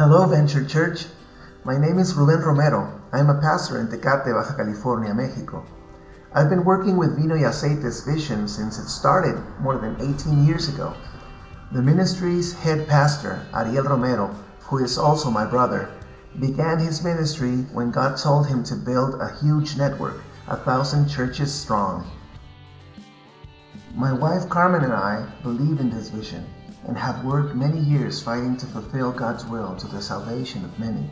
Hello, Venture Church. My name is Romero. I am a pastor in Tecate, Baja California, Mexico. I've been working with Vino y Aceite's vision since it started more than 18 years ago. The ministry's head pastor, Ariel Romero, who is also my brother, began his ministry when God told him to build a huge network, 1,000 churches strong. My wife Carmen and I believe in this vision and have worked many years fighting to fulfill God's will to the salvation of many.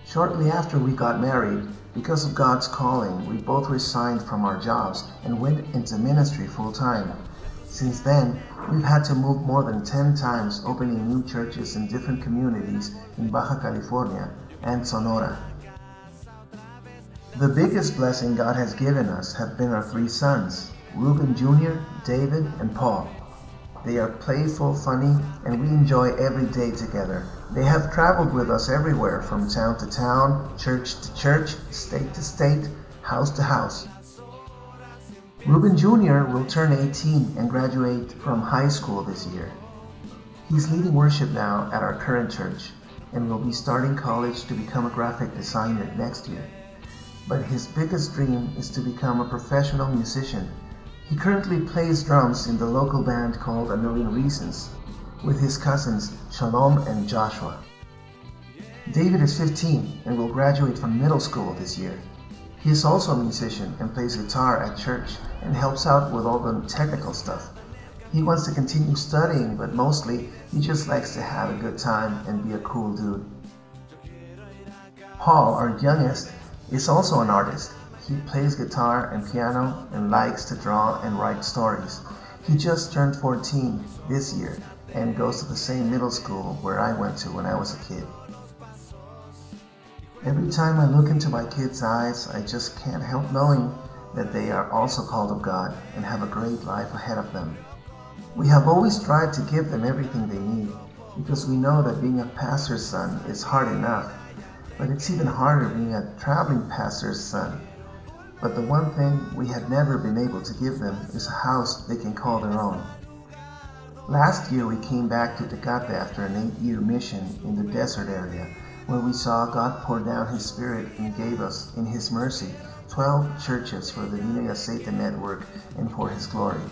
Shortly after we got married, because of God's calling, we both resigned from our jobs and went into ministry full-time. Since then, we've had to move more than 10 times, opening new churches in different communities in Baja California and Sonora. The biggest blessing God has given us have been our 3 sons, Ruben Jr., David, and Paul. They are playful, funny, and we enjoy every day together. They have traveled with us everywhere, from town to town, church to church, state to state, house to house. Ruben Jr. will turn 18 and graduate from high school this year. He's leading worship now at our current church and will be starting college to become a graphic designer next year. But his biggest dream is to become a professional musician. He currently plays drums in the local band called A Million Reasons with his cousins Shalom and Joshua. David is 15 and will graduate from middle school this year. He is also a musician and plays guitar at church and helps out with all the technical stuff. He wants to continue studying, but mostly he just likes to have a good time and be a cool dude. Paul, our youngest, is also an artist. He plays guitar and piano and likes to draw and write stories. He just turned 14 this year and goes to the same middle school where I went to when I was a kid. Every time I look into my kids' eyes, I just can't help knowing that they are also called of God and have a great life ahead of them. We have always tried to give them everything they need because we know that being a pastor's son is hard enough, but it's even harder being a traveling pastor's son. But the one thing we have never been able to give them is a house they can call their own. Last year we came back to Tecate after an 8-year mission in the desert area, where we saw God pour down His Spirit and gave us, in His mercy, 12 churches for the Vino y Aceite network and for His glory.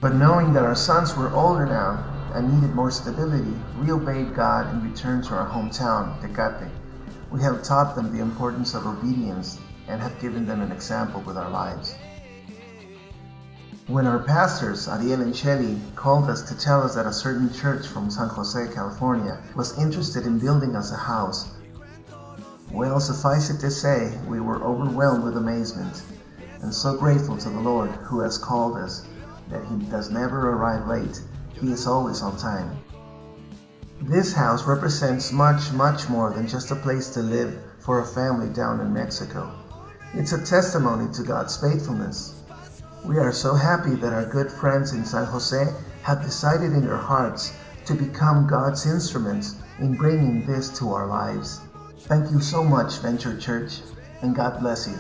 But knowing that our sons were older now and needed more stability, we obeyed God and returned to our hometown, Tecate. We have taught them the importance of obedience and have given them an example with our lives. When our pastors, Ariel and Shelly, called us to tell us that a certain church from San Jose, California, was interested in building us a house, well, suffice it to say, we were overwhelmed with amazement and so grateful to the Lord who has called us, that He does never arrive late. He is always on time. This house represents much, much more than just a place to live for a family down in Mexico. It's a testimony to God's faithfulness. We are so happy that our good friends in San Jose have decided in their hearts to become God's instruments in bringing this to our lives. Thank you so much, Venture Church, and God bless you.